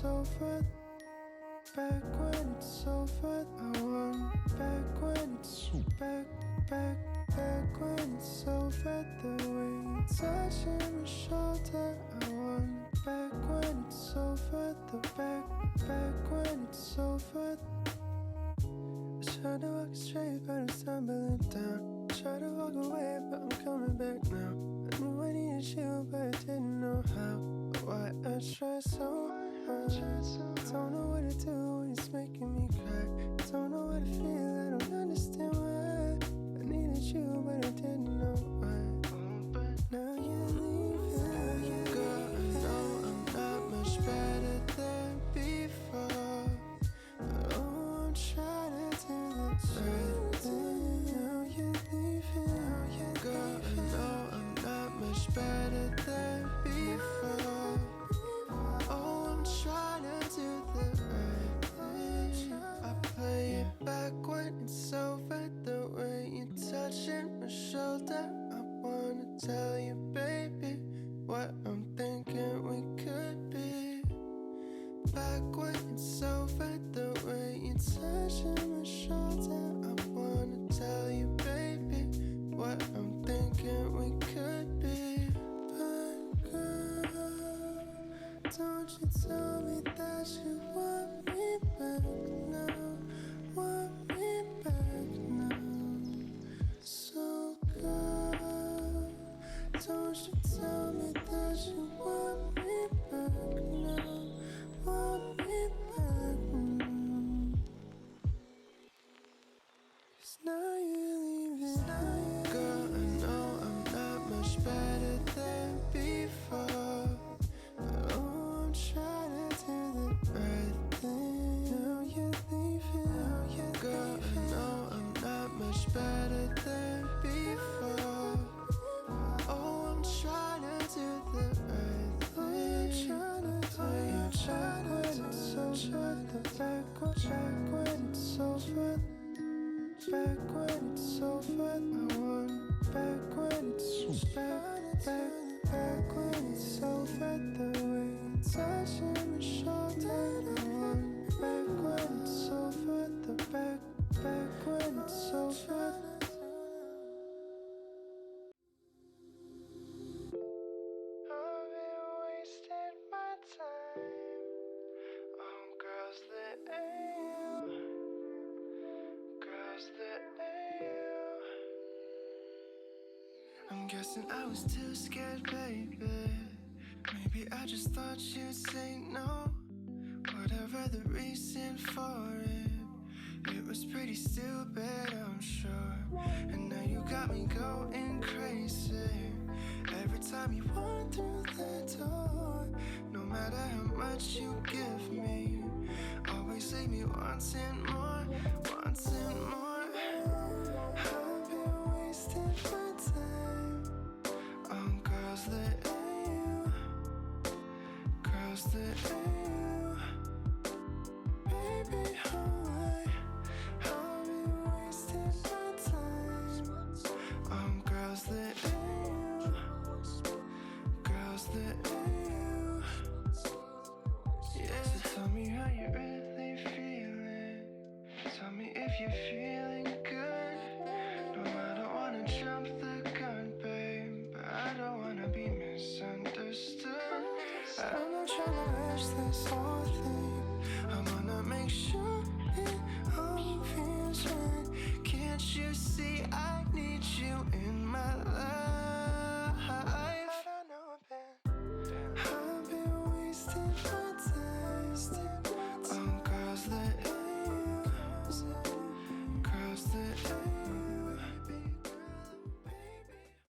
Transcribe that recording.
over. Back when it's over. I want back when it's back when it's over. The way you touching my shoulder. I want back when it's over. The back when it's over. Try to walk straight, but I'm stumbling down. Try to walk away, but I'm coming back now. I knew I needed you, but I didn't know how. But why I try so hard. Don't know what to do when it's making me cry. Don't know what to feel, I don't understand why. I needed you, but I didn't know why. But now you're leaving. Girl, I know I'm not much better than before. But oh, I'm trying to do the right thing. Now you're leaving. Girl, I know I'm not much better than before. Oh, I'm trying to do the right thing. I play it back when it's over. The way you touching my shoulder. I wanna tell you, baby, what I'm thinking we could be. Back when it's over. The way you touching my shoulder. I wanna tell you, baby, what I'm thinking we could be. But girl, don't you tell me that you want me back now. Want me back now. So girl, don't you tell me that you want me back now. Want me back now. 'Cause now you're leaving. Girl, I know I'm not much better than before. But oh, I'm trying to do the right thing. Now you're leaving. Girl, I know I'm not much better than before. Oh, I'm trying to do the right thing. I'm trying to do it's over. The back when it's over. Back when it's over. I want back when it's back when it's over. The way you touching my shoulder. I want back when it's over. The back when it's over. I've been wasting my time on girls that ain't you. Girls that ain't you. I'm guessing I was too scared, baby. Maybe I just thought you'd say no. Whatever the reason for it, it was pretty stupid, I'm sure. And now you got me going crazy. Every time you walk through the door, no matter how much you give me, always leave me wanting more, wanting more. I've been wasting my time on girls that ain't you. Girls that ain't you. Baby, I've been wasting my time on girls that ain't you. Girls that ain't you. Yeah, so tell me how you really feeling. Tell me if you're feeling good. No, I don't wanna jump the gun, babe, but I don't wanna be misunderstood. I'm not trying to rush this whole thing. I wanna make sure